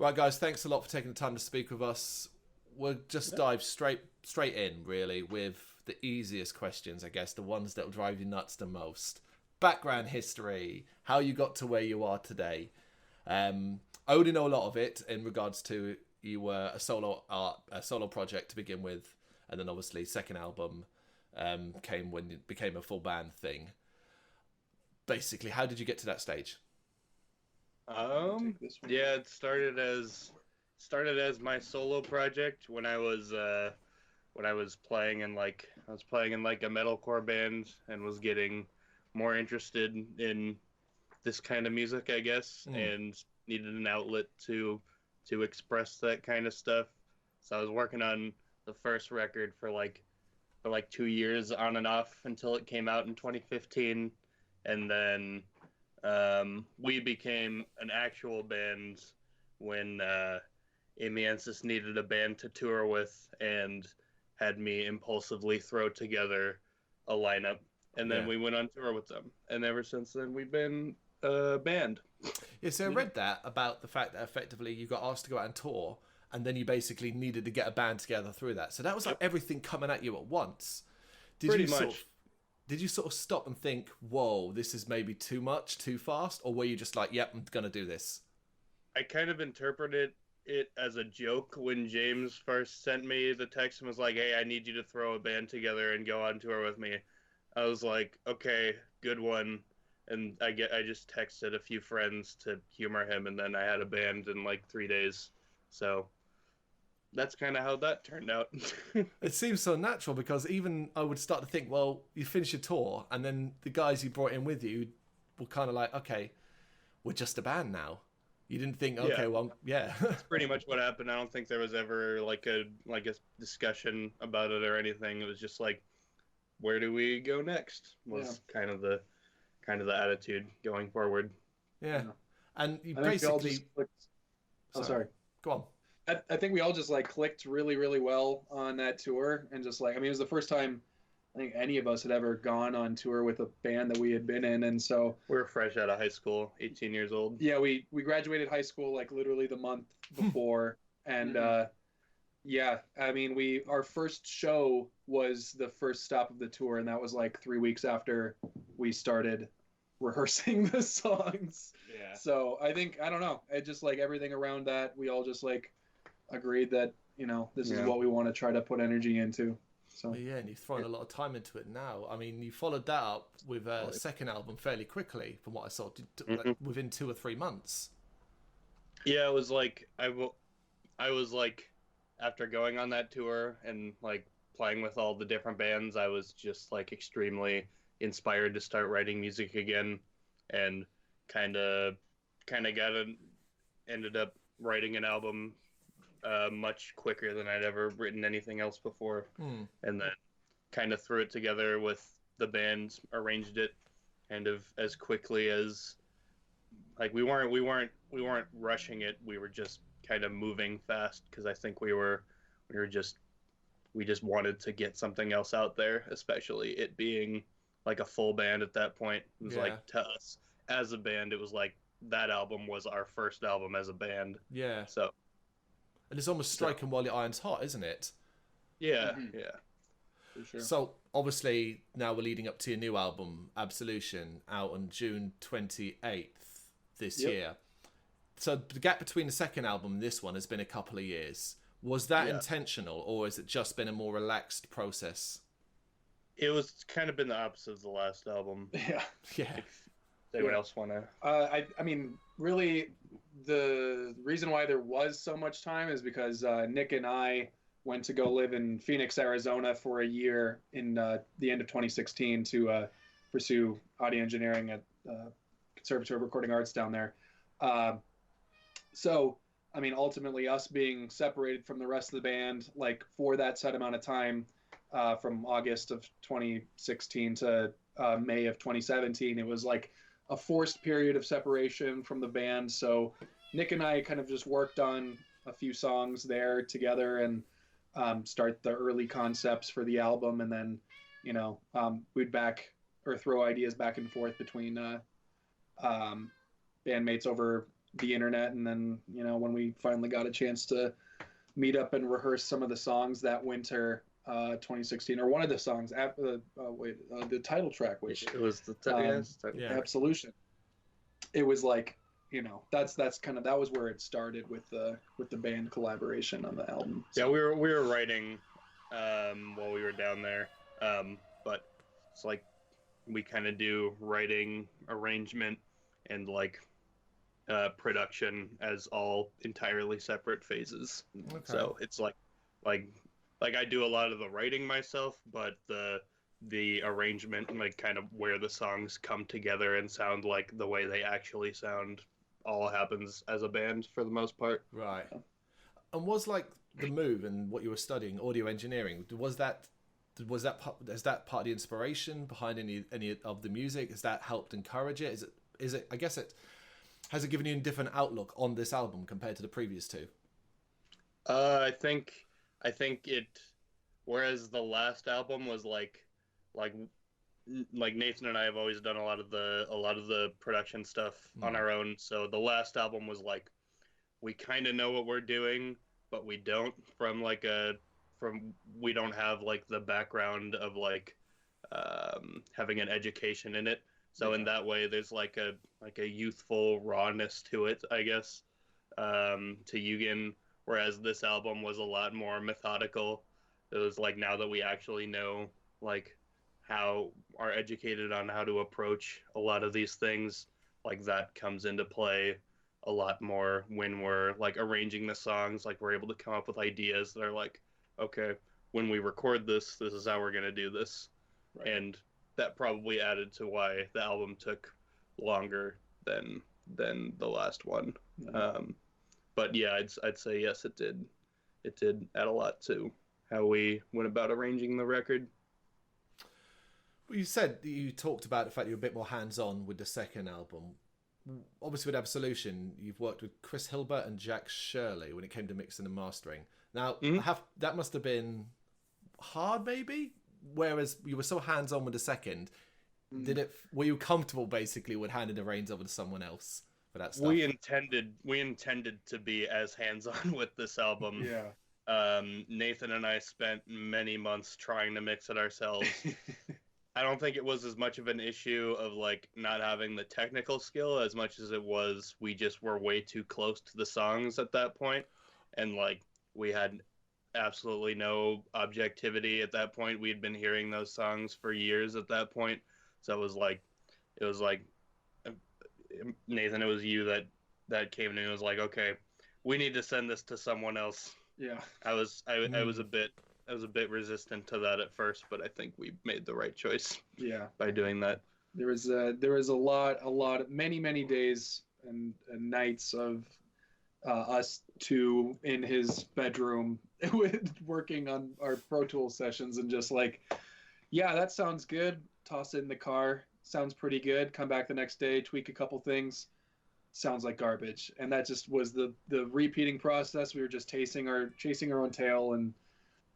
Right, guys, thanks a lot for taking the time to speak with us. We'll just dive straight in, really, with the easiest questions, I guess, the ones that will drive you nuts the most. Background history, how you got to where you are today. I only know a lot of it in regards to you were a solo project to begin with, and then obviously second album came when it became a full band thing. Basically, how did you get to that stage? Yeah, it started as my solo project when I was playing in like a metalcore band and was getting more interested in this kind of music, I guess, and needed an outlet to express that kind of stuff. So I was working on the first record for 2 years on and off until it came out in 2015, and then we became an actual band when Amy Ansis needed a band to tour with and had me impulsively throw together a lineup. And then we went on tour with them. And ever since then, we've been a band. Yeah, so I read that about the fact that effectively you got asked to go out and tour, and then you basically needed to get a band together through that. So that was like everything coming at you at once. Did you sort of stop and think, whoa, this is maybe too much, too fast? Or were you just like, yep, I'm going to do this? I kind of interpreted it as a joke when James first sent me the text and was like, hey, I need you to throw a band together and go on tour with me. I was like, okay, good one. And I just texted a few friends to humor him, and then I had a band in like 3 days. So that's kind of how that turned out. It seems so natural because even I would start to think, well, you finish your tour and then the guys you brought in with you were kind of like, okay, we're just a band now. You didn't think, okay, That's pretty much what happened. I don't think there was ever like a discussion about it or anything. It was just like, where do we go next? Was kind of the attitude going forward. Yeah. And you basically sorry. Go on. I think we all just like clicked really, really well on that tour, and just like, I mean, it was the first time I think any of us had ever gone on tour with a band that we had been in, and so we were fresh out of high school, 18 years old. Yeah, we graduated high school like literally the month before, and yeah, I mean, our first show was the first stop of the tour, and that was like 3 weeks after we started rehearsing the songs. Yeah. So I think, I don't know, it just like everything around that, we all just like agreed that, you know, this is what we want to try to put energy into. So yeah, and you've thrown a lot of time into it now. I mean, you followed that up with a second album fairly quickly, from what I saw, like within 2 or 3 months. Yeah, it was like I was like, after going on that tour and like playing with all the different bands, I was just like extremely inspired to start writing music again, and kind of ended up writing an album much quicker than I'd ever written anything else before, and then kind of threw it together with the band, arranged it kind of as quickly as, like, we weren't rushing it. We were just kind of moving fast because I think we just wanted to get something else out there, especially it being like a full band at that point. It was like, to us as a band, it was like that album was our first album as a band. Yeah. So. And it's almost striking while your iron's hot, isn't it? Yeah, yeah. For sure. So, obviously, now we're leading up to your new album, Absolution, out on June 28th this year. So, the gap between the second album and this one has been a couple of years. Was that intentional, or has it just been a more relaxed process? It was kind of been the opposite of the last album. Yeah. Yeah. If anyone else want to... I mean, really, the reason why there was so much time is because Nick and I went to go live in Phoenix, Arizona for a year in the end of 2016 to pursue audio engineering at Conservatory of Recording Arts down there. So, I mean, ultimately, us being separated from the rest of the band, like, for that set amount of time, from August of 2016 to May of 2017, it was like a forced period of separation from the band. So Nick and I kind of just worked on a few songs there together and start the early concepts for the album, and then, you know, we'd throw ideas back and forth between bandmates over the internet, and then when we finally got a chance to meet up and rehearse some of the songs that winter, 2016, or one of the songs, the title track, which it was the Absolution. It was like, that's that was where it started with the band collaboration on the album. So. Yeah, we were writing while we were down there, but it's like we kind of do writing, arrangement, and like production as all entirely separate phases. Okay. So it's like I do a lot of the writing myself, but the arrangement and like kind of where the songs come together and sound like the way they actually sound all happens as a band for the most part. Right. And was like the move and what you were studying, audio engineering, is that part of the inspiration behind any of the music? Has that helped encourage it? Is it I guess it has it given you a different outlook on this album compared to the previous two? I think it, whereas the last album was like Nathan and I have always done a lot of the production stuff on our own. So the last album was like, we kind of know what we're doing, but we don't we don't have like the background of like having an education in it. So in that way, there's like a youthful rawness to it, I guess, to Yugen. Whereas this album was a lot more methodical. It was like, now that we actually know like how are educated on how to approach a lot of these things, like that comes into play a lot more when we're like arranging the songs. Like we're able to come up with ideas that are like, okay, when we record this is how we're gonna do this. Right. And that probably added to why the album took longer than the last one. Mm-hmm. But yeah, I'd say yes, it did add a lot to how we went about arranging the record. Well, you talked about the fact you're a bit more hands-on with the second album. Obviously with Absolution, you've worked with Chris Hilbert and Jack Shirley when it came to mixing and mastering. Now, that must have been hard, maybe? Whereas you were so hands-on with the second, were you comfortable basically with handing the reins over to someone else for that stuff? We intended to be as hands-on with this album. Yeah. Nathan and I spent many months trying to mix it ourselves. I don't think it was as much of an issue of like not having the technical skill as much as it was we just were way too close to the songs at that point, and like we had absolutely no objectivity at that point. We had been hearing those songs for years at that point, so it was like Nathan, it was you that came to me and was like, okay, we need to send this to someone else. Yeah. I was a bit resistant to that at first, but I think we made the right choice. Yeah. By doing that. There was a lot of many days and nights of us two in his bedroom working on our Pro Tools sessions and just like, yeah, that sounds good. Toss it in the car. Sounds pretty good. Come back the next day, tweak a couple things. Sounds like garbage. And that just was the repeating process. We were just chasing our own tail and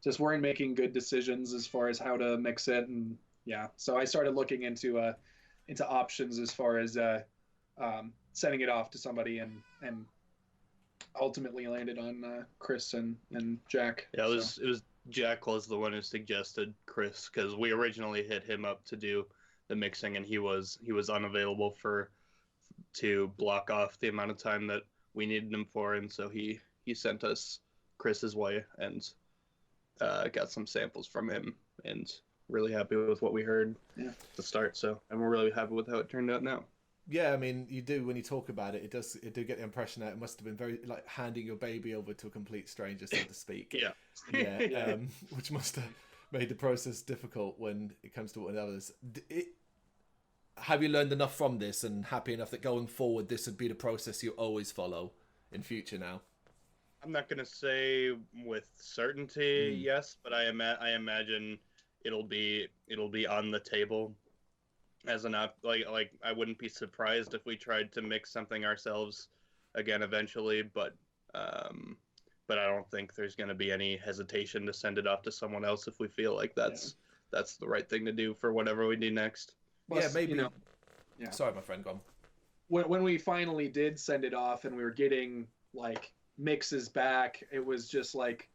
just weren't making good decisions as far as how to mix it. And yeah, so I started looking into options as far as sending it off to somebody, and ultimately landed on Chris and Jack. Yeah, it was Jack was the one who suggested Chris, because we originally hit him up to do the mixing, and he was unavailable to block off the amount of time that we needed him for, and so he sent us Chris's way and got some samples from him, and really happy with what we heard at the start. So and we're really happy with how it turned out now. Yeah, I mean, you do, when you talk about it, it do get the impression that it must have been very like handing your baby over to a complete stranger, so to speak. Yeah. Which must have made the process difficult when it comes to one others. Have you learned enough from this and happy enough that going forward this would be the process you always follow in future now? I'm not going to say with certainty yes, but I imagine it'll be on the table as an like I wouldn't be surprised if we tried to mix something ourselves again eventually, but I don't think there's going to be any hesitation to send it off to someone else if we feel like that's the right thing to do for whatever we do next. Plus, yeah, maybe. Yeah. Sorry, my friend, go on. when we finally did send it off and we were getting like mixes back, it was just like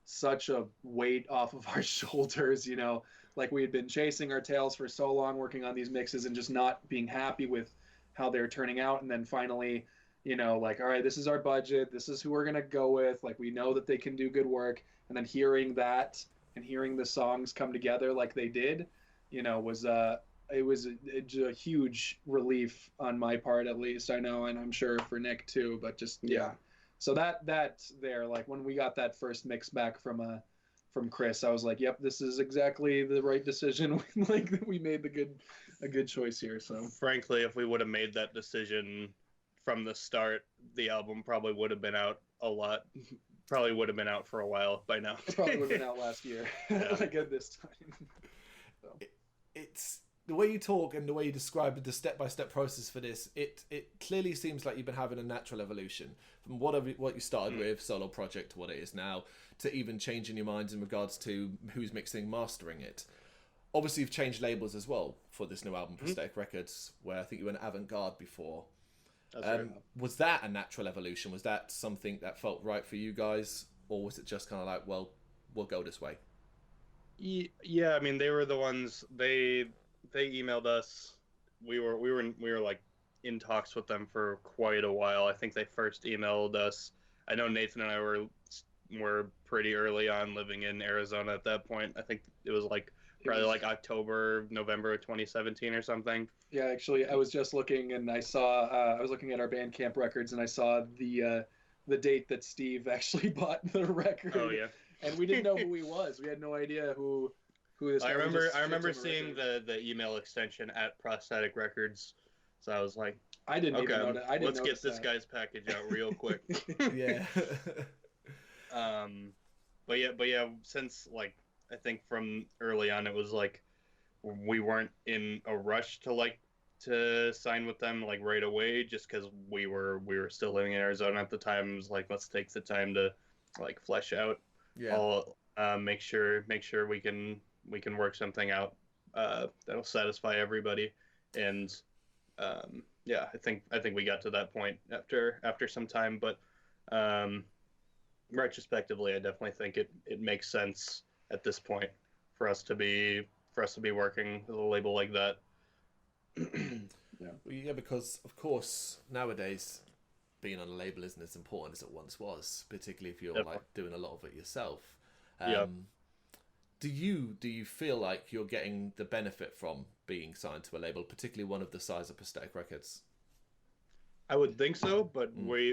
such a weight off of our shoulders, you know, like we had been chasing our tails for so long working on these mixes and just not being happy with how they're turning out. And then finally, you know, like, all right, this is our budget, this is who we're going to go with, like we know that they can do good work. And then hearing that and hearing the songs come together like they did, you know, was it was a huge relief on my part, at least, I know, and I'm sure for Nick too, but just yeah. So that there, like when we got that first mix back from Chris, I was like, yep, this is exactly the right decision. Like we made a good choice here. So frankly, if we would have made that decision from the start, the album probably would have been out probably would have been out for a while by now. It probably would have been out last year. Like at this time. So. It's the way you talk and the way you describe the step-by-step process for this. It clearly seems like you've been having a natural evolution from what you started with, solo project, to what it is now, to even changing your minds in regards to who's mixing, mastering it. Obviously, you've changed labels as well for this new album, Prosthetic Records, where I think you were in Avant-Garde before. Right. Was that a natural evolution? Was that something that felt right for you guys, or was it just kind of like, well, we'll go this way? Yeah, I mean, they were the ones. They emailed us. We were like in talks with them for quite a while. I think they first emailed us. I know Nathan and I were pretty early on living in Arizona at that point. I think it was like probably like October, November of 2017 or something. Yeah, actually, I was just looking and I saw I was looking at our Bandcamp records and I saw the date that Steve actually bought the record. Oh yeah. And we didn't know who he was. We had no idea who this guy was. I remember seeing the email extension at Prosthetic Records. So I was like, I didn't even know that. Let's get this guy's package out real quick. Yeah. But yeah, since like I think from early on it was like we weren't in a rush to sign with them like right away, just because we were still living in Arizona at the time. It was like, let's take the time to like flesh out. Yeah. I'll make sure we can work something out that'll satisfy everybody. And yeah, I think we got to that point after some time, but retrospectively, I definitely think it makes sense at this point for us to be working with a label like that. Yeah, because of course nowadays being on a label isn't as important as it once was, particularly if you're like doing a lot of it yourself. Do you feel like you're getting the benefit from being signed to a label, particularly one of the size of Prosthetic Records? I would think so, but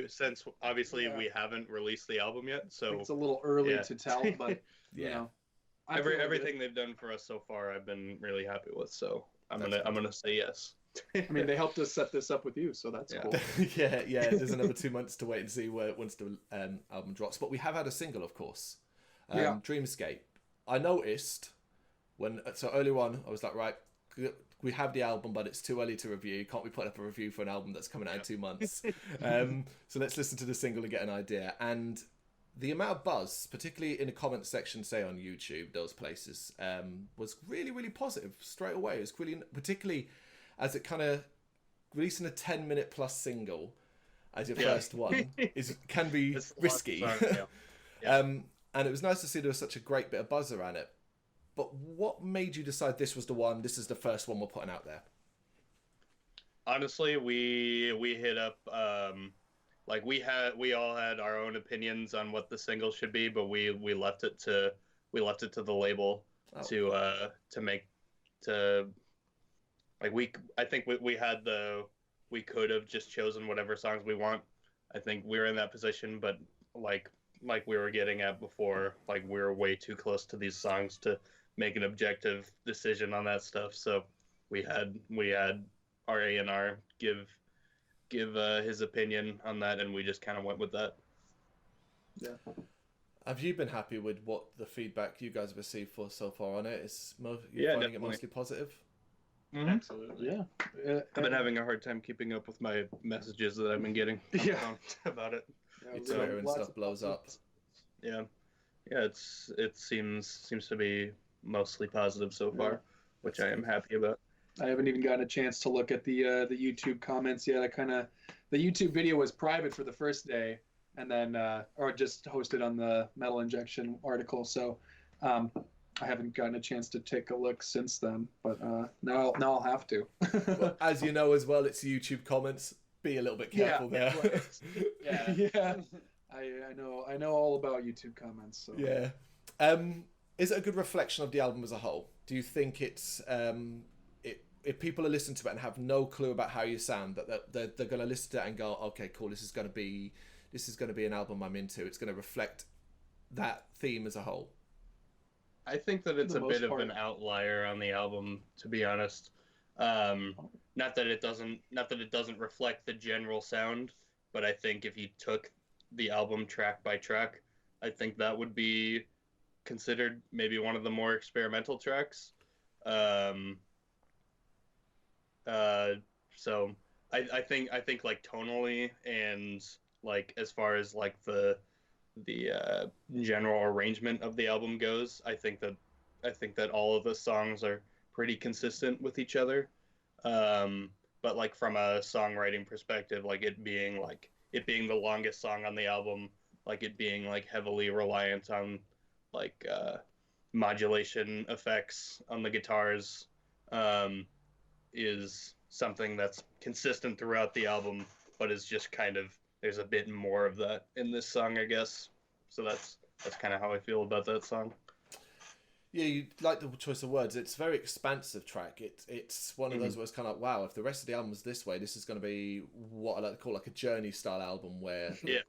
since obviously we haven't released the album yet, so it's a little early to tell. But you know, everything they've done for us so far, I've been really happy with. So I'm gonna say yes. I mean, they helped us set this up with you, so that's cool. yeah. There's another 2 months to wait and see once the album drops. But we have had a single, of course, Dreamscape. I noticed so earlier on, I was like, right, we have the album, but it's too early to review. Can't we put up a review for an album that's coming out in 2 months? So let's listen to the single and get an idea. And the amount of buzz, particularly in the comment section, say on YouTube, those places, was really, really positive straight away. It was really, particularly as it kind of releasing a 10-minute plus single as your first one can be risky. And it was nice to see there was such a great bit of buzz around it. But what made you decide this was the one, this is the first one we're putting out there? Honestly, we hit up, like we all had our own opinions on what the single should be, but we left it to the label I think we could have just chosen whatever songs we want. I think we were in that position, but like we were getting at before, like we were way too close to these songs to make an objective decision on that stuff. So we had our A&R give his opinion on that, and we just kind of went with that. Yeah. Have you been happy with what the feedback you guys have received for so far on it? Is finding definitely. it mostly positive? Mm-hmm. Absolutely. Yeah. I've been having a hard time keeping up with my messages that I've been getting about it. Your Twitter and stuff blows up. Yeah. It seems to be mostly positive so far, which I am happy about. I haven't even gotten a chance to look at the YouTube comments yet. The YouTube video was private for the first day, and then or just hosted on the Metal Injection article. So I haven't gotten a chance to take a look since then. But now I'll have to. Well, as you know as well, it's YouTube comments. Be a little bit careful there. Yeah. I know all about YouTube comments. So. Yeah. Is it a good reflection of the album as a whole? Do you think it's if people are listening to it and have no clue about how you sound, that they're going to listen to it and go, okay, cool, this is going to be an album I'm into. It's going to reflect that theme as a whole. I think that it's a bit of an outlier on the album, to be honest. Not that it doesn't reflect the general sound, but I think if you took the album track by track, I think that would be considered maybe one of the more experimental tracks. So I think like tonally and like as far as like the general arrangement of the album goes, I think that all of the songs are pretty consistent with each other. But like from a songwriting perspective, like it being the longest song on the album, like it being like heavily reliant on like modulation effects on the guitars, is something that's consistent throughout the album, but is just kind of, there's a bit more of that in this song, I guess. So that's kind of how I feel about that song. Yeah, you like the choice of words. It's a very expansive track. It's one of those where it's kind of like, wow, if the rest of the album is this way, this is going to be what I like to call like a journey style album where yeah.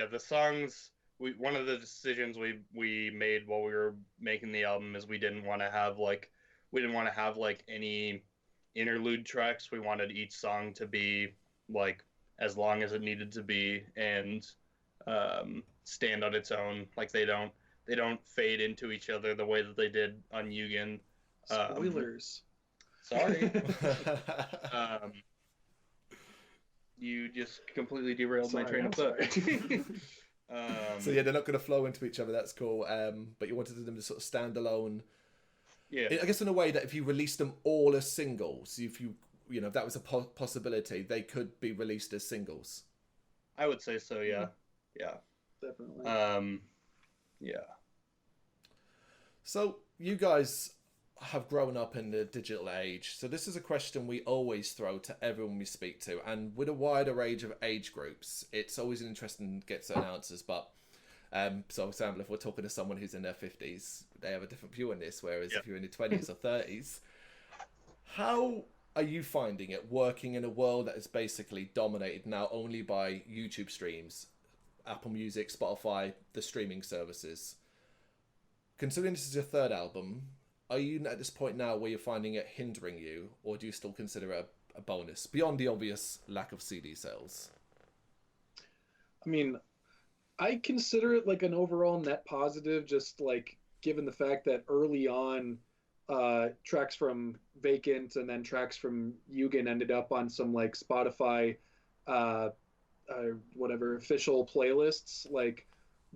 The songs, one of the decisions we made while we were making the album is we didn't want to have like any interlude tracks. We wanted each song to be like as long as it needed to be and stand on its own. Like they don't fade into each other the way that they did on Yugen. Spoilers. Sorry. You just completely derailed my train of thought. So yeah, they're not going to flow into each other. That's cool. But you wanted them to sort of stand alone. Yeah. I guess in a way that if you released them all as singles, if if that was a possibility, they could be released as singles. I would say so. Yeah. Yeah. Definitely. Yeah. So you guys have grown up in the digital age. So this is a question we always throw to everyone we speak to, and with a wider range of age groups, it's always interesting to get certain answers. But so, for example, if we're talking to someone who's in their 50s, they have a different view on this. Whereas if you're in your 20s or 30s, how are you finding it working in a world that is basically dominated now only by YouTube streams, Apple Music, Spotify, the streaming services? Considering this is your third album, are you at this point now where you're finding it hindering you, or do you still consider it a bonus beyond the obvious lack of CD sales? I mean, I consider it like an overall net positive, just like given the fact that early on, tracks from Vacant and then tracks from Yugen ended up on some like Spotify, whatever official playlists. Like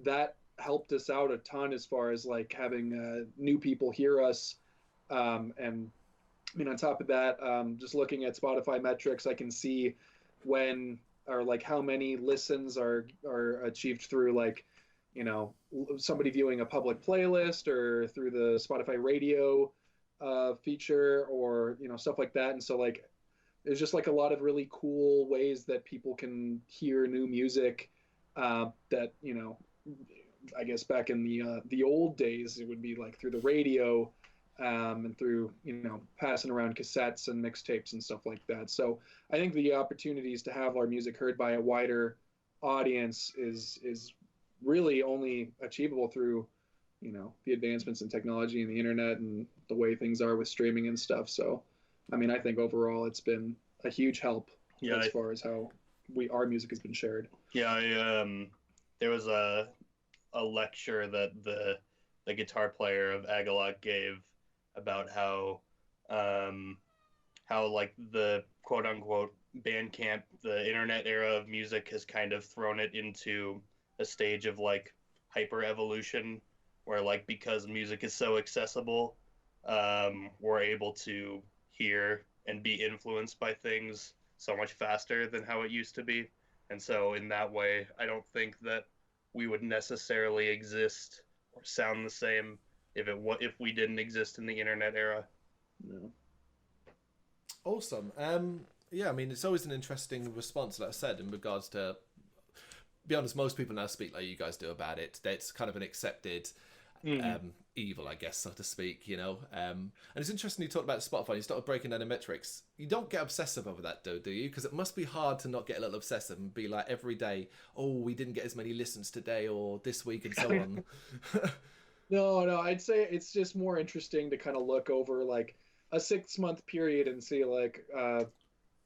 that helped us out a ton as far as like having new people hear us. And I mean, on top of that, just looking at Spotify metrics, I can see when or like how many listens are achieved through like, somebody viewing a public playlist or through the Spotify radio feature or, stuff like that. And so like, there's just like a lot of really cool ways that people can hear new music that, I guess back in the old days, it would be like through the radio and through, passing around cassettes and mixtapes and stuff like that. So I think the opportunities to have our music heard by a wider audience is really only achievable through, the advancements in technology and the internet and the way things are with streaming and stuff. So, I mean, I think overall it's been a huge help as far as how our music has been shared. Yeah, there was a lecture that the guitar player of Agalot gave about how like the quote unquote Bandcamp, the internet era of music has kind of thrown it into a stage of like hyper evolution where like because music is so accessible, we're able to hear and be influenced by things so much faster than how it used to be. And so in that way, I don't think that we would necessarily exist or sound the same if we didn't exist in the internet era. No. Awesome. Yeah, I mean, it's always an interesting response, like I said, in regards to, be honest, most people now speak like you guys do about it. It's kind of an accepted evil, I guess, so to speak, you know. And it's interesting you talked about Spotify. You started breaking down the metrics. You don't get obsessive over that, though, do you? Because it must be hard to not get a little obsessive and be like every day, oh, we didn't get as many listens today or this week and so on. No, I'd say it's just more interesting to kind of look over like a 6-month period and see like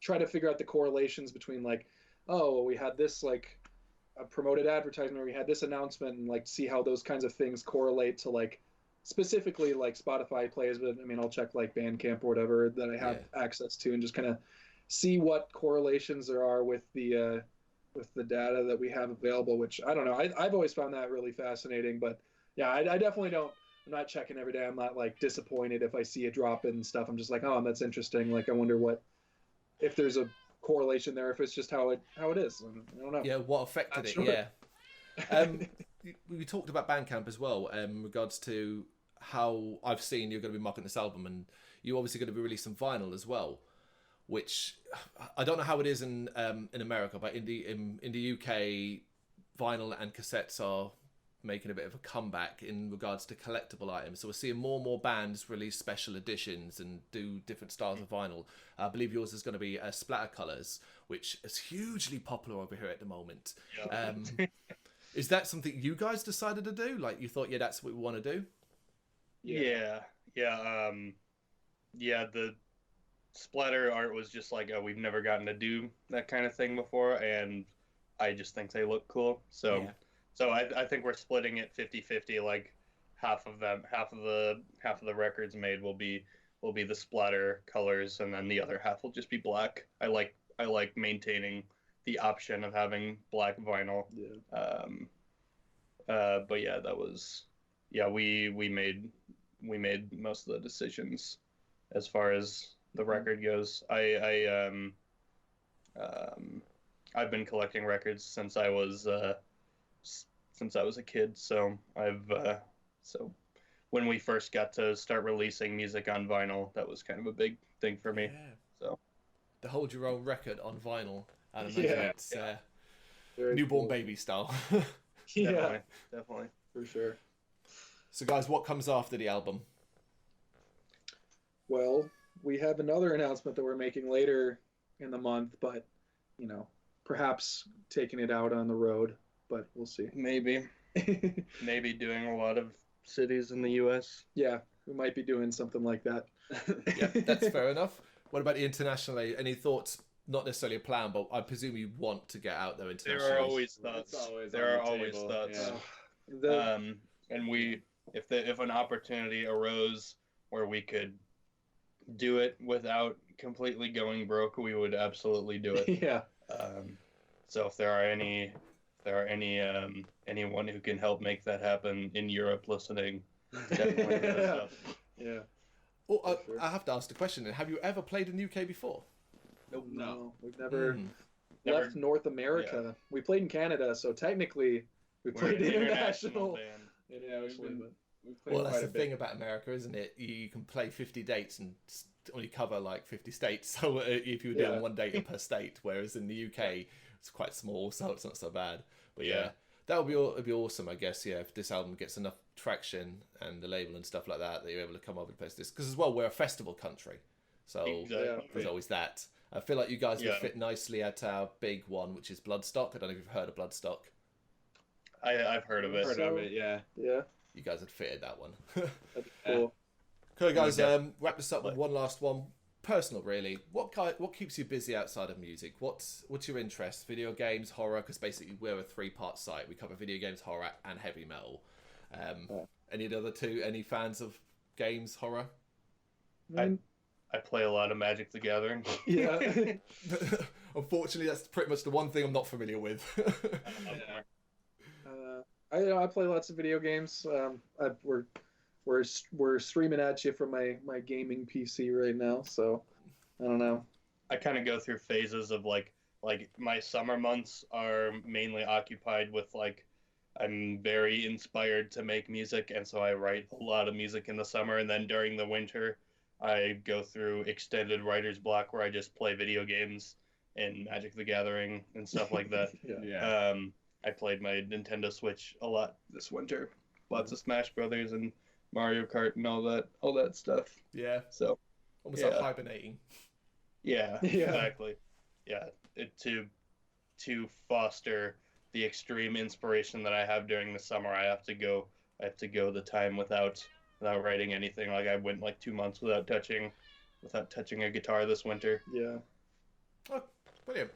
try to figure out the correlations between like, oh, we had this like a promoted advertisement, or we had this announcement, and like see how those kinds of things correlate to like specifically like Spotify plays. But I mean, I'll check like Bandcamp or whatever that I have access to, and just kind of see what correlations there are with the data that we have available. Which I don't know. I've always found that really fascinating. But yeah, I definitely don't. I'm not checking every day. I'm not like disappointed if I see a drop in stuff. I'm just like, oh, that's interesting. Like, I wonder if there's a correlation there, if it's just how it is. I don't know. Yeah, what affected it? Sure. Yeah. We talked about Bandcamp as well, in regards to how I've seen you're going to be marketing this album, and you're obviously going to be releasing vinyl as well. Which I don't know how it is in America, but in the UK, vinyl and cassettes are making a bit of a comeback in regards to collectible items. So we're seeing more and more bands release special editions and do different styles of vinyl. I believe yours is going to be Splatter Colours, which is hugely popular over here at the moment. Yeah. Is that something you guys decided to do? Like, you thought, yeah, that's what we want to do? Yeah. The splatter art was just like, we've never gotten to do that kind of thing before, and I just think they look cool. So. Yeah. So I think we're splitting it 50-50. Like half of the records made will be the splatter colors, and then the other half will just be black. I like maintaining the option of having black vinyl. Yeah. But yeah, we made most of the decisions as far as the record goes. I've been collecting records since I was a kid, so so when we first got to start releasing music on vinyl, that was kind of a big thing for me. Yeah. So to hold your own record on vinyl, I imagine it's newborn baby style. Yeah, definitely for sure. So guys, what comes after the album? Well, we have another announcement that we're making later in the month, but perhaps taking it out on the road. But we'll see. Maybe doing a lot of cities in the U.S. Yeah, we might be doing something like that. Yeah, that's fair enough. What about the internationally? Any thoughts? Not necessarily a plan, but I presume you want to get out there internationally. There are always thoughts. There are always thoughts. Yeah. And if an opportunity arose where we could do it without completely going broke, we would absolutely do it. Yeah. So if there are anyone who can help make that happen in Europe listening, definitely hit us up. Yeah. Well, I have to ask the question. Have you ever played in the UK before? Nope. No. We've never left North America. Yeah. We played in Canada, so technically we played international. Well, that's the thing about America, isn't it? You can play 50 dates and only cover like 50 states. So if you were doing one date per state, whereas in the UK it's quite small, so it's not so bad. But yeah, that would be awesome, I guess. Yeah, if this album gets enough traction and the label and stuff like that, that you're able to come over and play this. Because as well, we're a festival country, so there's always that. I feel like you guys would fit nicely at our big one, which is Bloodstock. I don't know if you've heard of Bloodstock. I've heard of it. Yeah. You guys had fitted that one. That'd be cool. Okay, guys, wrap this up with one last one. Personal, really. What keeps you busy outside of music? What's your interest? Video games, horror? Because basically we're a 3-part site. We cover video games, horror, and heavy metal. Any of the other two? Any fans of games, horror? I play a lot of Magic the Gathering. Yeah. Unfortunately, that's pretty much the one thing I'm not familiar with. I play lots of video games. We're streaming at you from my gaming PC right now, so I don't know. I kind of go through phases of like my summer months are mainly occupied with like I'm very inspired to make music, and so I write a lot of music in the summer, and then during the winter I go through extended writer's block where I just play video games and Magic the Gathering and stuff like that. Yeah. I played my Nintendo Switch a lot this winter. Lots of Smash Brothers and Mario Kart and all that stuff. Yeah. So Almost yeah. like hibernating. Yeah, Yeah. exactly. Yeah, to foster the extreme inspiration that I have during the summer, I have to go the time without writing anything. Like I went like 2 months without touching a guitar this winter. Yeah. Oh, brilliant.